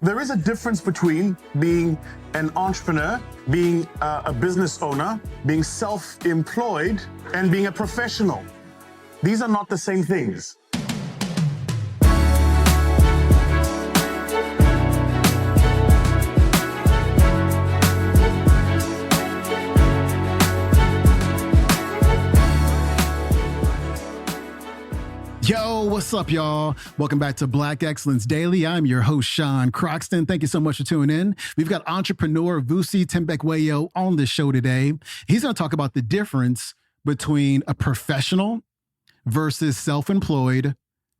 There is a difference between being an entrepreneur, being a business owner, being self-employed, and being a professional. These are not the same things. Yo, what's up, y'all? Welcome back to Black Excellence Daily. I'm your host, Sean Croxton. Thank you so much for tuning in. We've got entrepreneur Vusi Thembekwayo on the show today. He's going to talk about the difference between a professional versus self-employed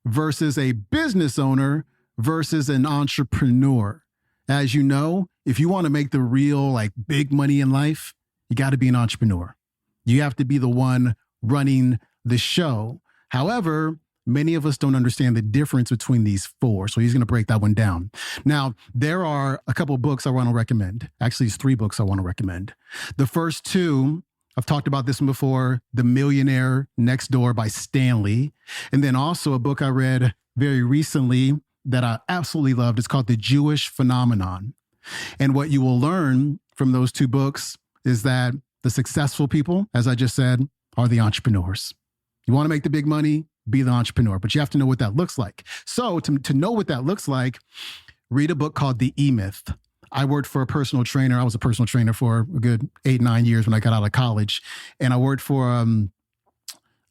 versus a business owner versus an entrepreneur. As you know, if you want to make the real, big money in life, you got to be an entrepreneur. You have to be the one running the show. However, many of us don't understand the difference between these four. So he's going to break that one down. Now, there are a couple of books I want to recommend. Actually, it's 3 books I want to recommend. The first 2, I've talked about this one before, The Millionaire Next Door by Stanley. And then also a book I read very recently that I absolutely loved. It's called The Jewish Phenomenon. And what you will learn from those 2 books is that the successful people, as I just said, are the entrepreneurs. You want to make the big money, be the entrepreneur, but you have to know what that looks like. So to know what that looks like, read a book called The E-Myth. I worked for a personal trainer. I was a personal trainer for a good 8-9 years when I got out of college. And I worked for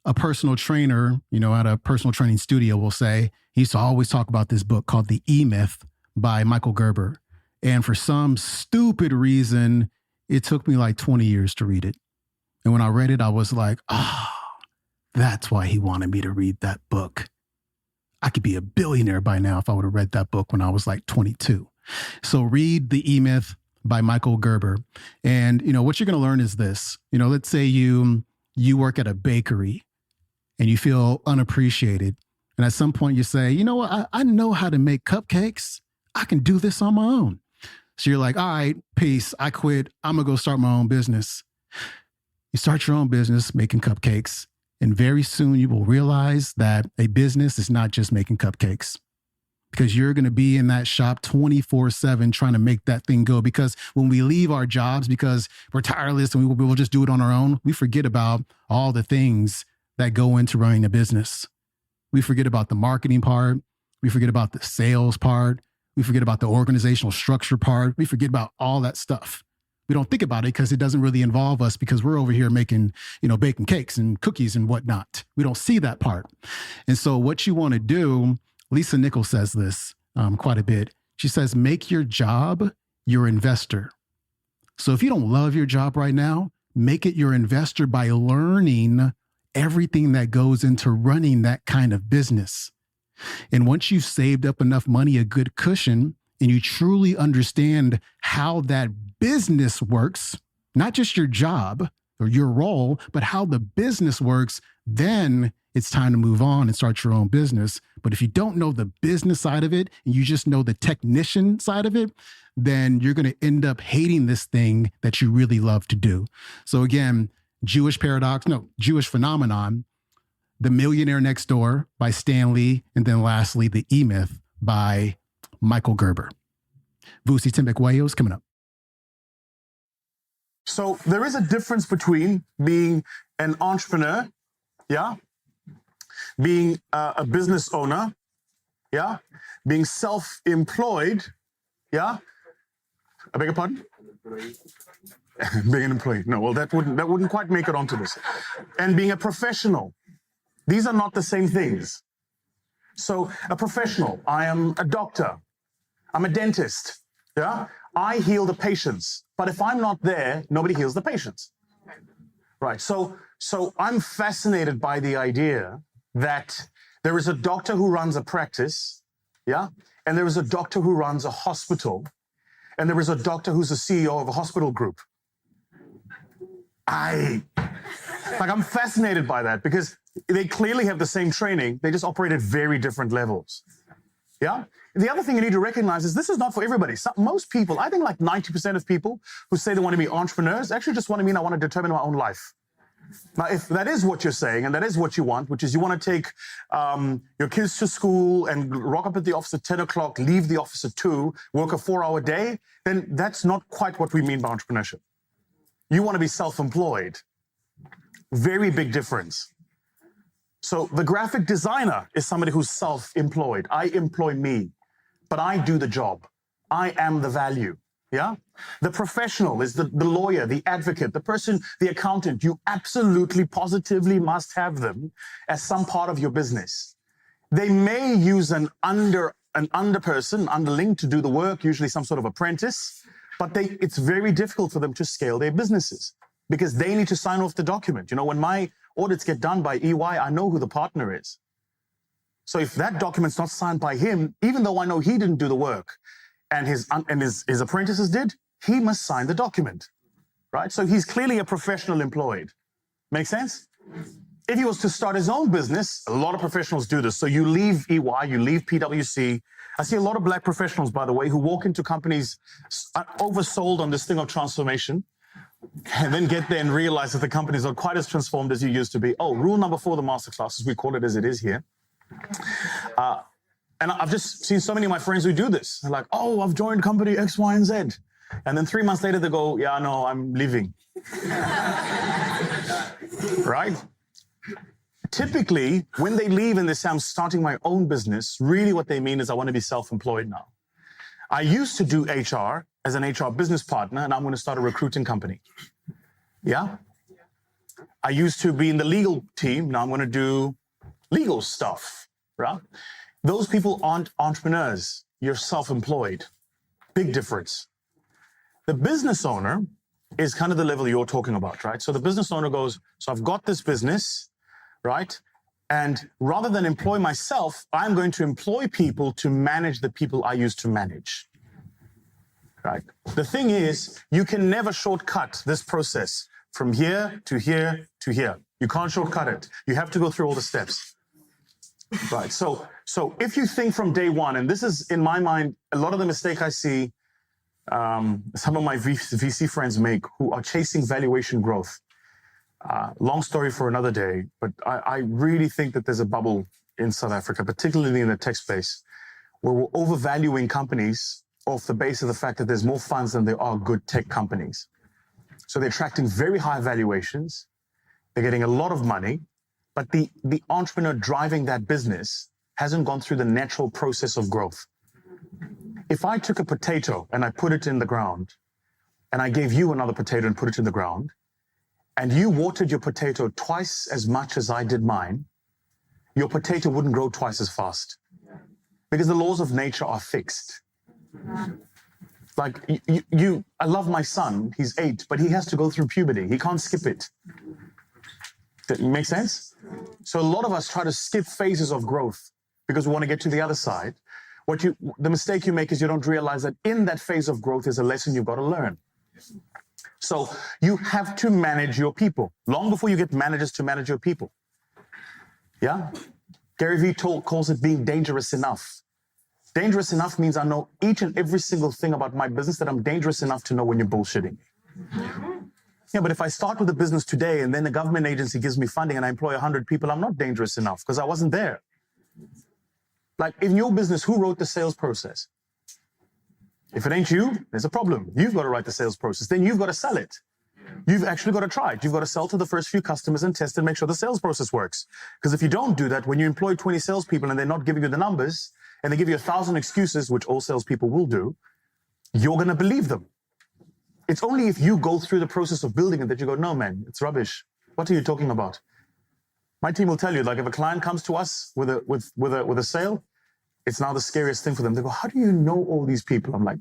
a personal trainer, at a personal training studio, we'll say. He used to always talk about this book called The E-Myth by Michael Gerber. And for some stupid reason, it took me 20 years to read it. And when I read it, I was like, that's why he wanted me to read that book. I could be a billionaire by now if I would have read that book when I was 22. So read The E-Myth by Michael Gerber. And, what you're going to learn is this. Let's say you work at a bakery and you feel unappreciated. And at some point you say, you know what? I know how to make cupcakes. I can do this on my own. So you're like, all right, peace. I quit. I'm going to go start my own business. You start your own business making cupcakes. And very soon you will realize that a business is not just making cupcakes, because you're going to be in that shop 24/7 trying to make that thing go. Because when we leave our jobs because we're tireless and we will just do it on our own, we forget about all the things that go into running a business. We forget about the marketing part. We forget about the sales part. We forget about the organizational structure part. We forget about all that stuff. We don't think about it because it doesn't really involve us, because we're over here making, baking cakes and cookies and whatnot. We don't see that part. And so what you want to do, Lisa Nichols says this quite a bit. She says, make your job your investor. So if you don't love your job right now, make it your investor by learning everything that goes into running that kind of business. And once you've saved up enough money, a good cushion, and you truly understand how that business works, not just your job or your role, but how the business works, then it's time to move on and start your own business. But if you don't know the business side of it, and you just know the technician side of it, then you're going to end up hating this thing that you really love to do. So again, Jewish Phenomenon, The Millionaire Next Door by Stanley, and then lastly, The E-Myth by Michael Gerber. Vusi Thembekwayo is coming up. So there is a difference between being an entrepreneur, being a business owner, being self-employed, I beg your pardon? Being an employee. No, well, that wouldn't quite make it onto this. And being a professional. These are not the same things. So a professional, I am a doctor, I'm a dentist, I heal the patients, but if I'm not there, nobody heals the patients. Right, so I'm fascinated by the idea that there is a doctor who runs a practice, and there is a doctor who runs a hospital, and there is a doctor who's a CEO of a hospital group. I'm fascinated by that, because they clearly have the same training, they just operate at very different levels. The other thing you need to recognize is this is not for everybody. Most people, I think 90% of people who say they want to be entrepreneurs actually just want to mean I want to determine my own life. Now, if that is what you're saying and that is what you want, which is you want to take your kids to school and rock up at the office at 10 o'clock, leave the office at 2, work a 4-hour day, then that's not quite what we mean by entrepreneurship. You want to be self-employed. Very big difference. So the graphic designer is somebody who's self-employed. I employ me, but I do the job. I am the value. Yeah? The professional is the lawyer, the advocate, the person, the accountant. You absolutely, positively must have them as some part of your business. They may use an underling to do the work, usually some sort of apprentice, but it's very difficult for them to scale their businesses because they need to sign off the document. You know, when my audits get done by EY, I know who the partner is. So if that document's not signed by him, even though I know he didn't do the work, and his apprentices did, he must sign the document, right? So he's clearly a professional employed. Make sense? If he was to start his own business, a lot of professionals do this. So you leave EY, you leave PwC. I see a lot of black professionals, by the way, who walk into companies oversold on this thing of transformation and then get there and realize that the company's not quite as transformed as you used to be. Oh, rule number 4 of the masterclass, as we call it as it is here. And I've just seen so many of my friends who do this. They're like, oh, I've joined company X, Y, and Z. And then 3 months later, they go, yeah, no, I'm leaving. Right? Typically, when they leave and they say, I'm starting my own business, really what they mean is I want to be self-employed now. I used to do HR as an HR business partner, and I'm going to start a recruiting company. Yeah? I used to be in the legal team. Now I'm going to do legal stuff, right? Those people aren't entrepreneurs. You're self-employed. Big difference. The business owner is kind of the level you're talking about, right? So the business owner goes, so I've got this business, right? And rather than employ myself, I'm going to employ people to manage the people I used to manage, right? The thing is, you can never shortcut this process from here to here to here. You can't shortcut it. You have to go through all the steps. Right. So if you think from day one, and this is, in my mind, a lot of the mistake I see some of my VC friends make who are chasing valuation growth. Long story for another day, but I really think that there's a bubble in South Africa, particularly in the tech space, where we're overvaluing companies off the base of the fact that there's more funds than there are good tech companies. So they're attracting very high valuations. They're getting a lot of money. But the entrepreneur driving that business hasn't gone through the natural process of growth. If I took a potato and I put it in the ground, and I gave you another potato and put it in the ground, and you watered your potato twice as much as I did mine, your potato wouldn't grow twice as fast. Because the laws of nature are fixed. Like, I love my son, he's 8, but he has to go through puberty. He can't skip it. That makes sense? So a lot of us try to skip phases of growth because we want to get to the other side. The mistake you make is you don't realize that in that phase of growth is a lesson you've got to learn. So you have to manage your people long before you get managers to manage your people. Yeah? Gary Vee calls it being dangerous enough. Dangerous enough means I know each and every single thing about my business that I'm dangerous enough to know when you're bullshitting me. Yeah, but if I start with a business today and then a government agency gives me funding and I employ 100 people, I'm not dangerous enough because I wasn't there. Like in your business, who wrote the sales process? If it ain't you, there's a problem. You've got to write the sales process. Then you've got to sell it. You've actually got to try it. You've got to sell to the first few customers and test and make sure the sales process works. Because if you don't do that, when you employ 20 salespeople and they're not giving you the numbers and they give you 1,000 excuses, which all salespeople will do, you're going to believe them. It's only if you go through the process of building it that you go, no, man, it's rubbish. What are you talking about? My team will tell you, like if a client comes to us with a sale, it's now the scariest thing for them. They go, how do you know all these people? I'm like,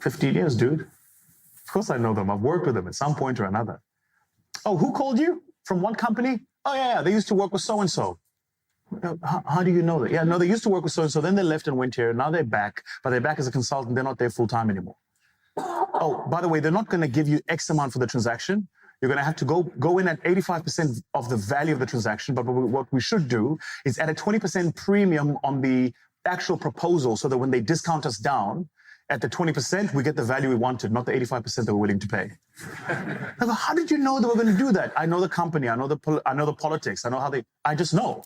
15 years, dude. Of course I know them. I've worked with them at some point or another. Oh, who called you? From what company? Oh, yeah, they used to work with so-and-so. How do you know that? Yeah, no, they used to work with so-and-so. Then they left and went here. Now they're back, but they're back as a consultant. They're not there full-time anymore. Oh, by the way, they're not going to give you X amount for the transaction. You're going to have to go in at 85% of the value of the transaction. But what we should do is add a 20% premium on the actual proposal so that when they discount us down, at the 20%, we get the value we wanted, not the 85% that we're willing to pay. I go, how did you know they were going to do that? I know the company. I know the politics. I know how I just know.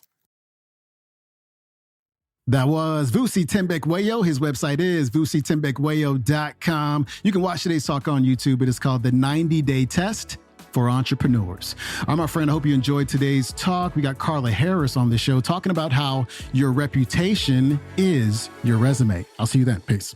That was Vusi Thembekwayo. His website is VusiThembekwayo.com. You can watch today's talk on YouTube. It is called The 90-Day Test for Entrepreneurs. All right, my friend, I hope you enjoyed today's talk. We got Carla Harris on the show talking about how your reputation is your resume. I'll see you then. Peace.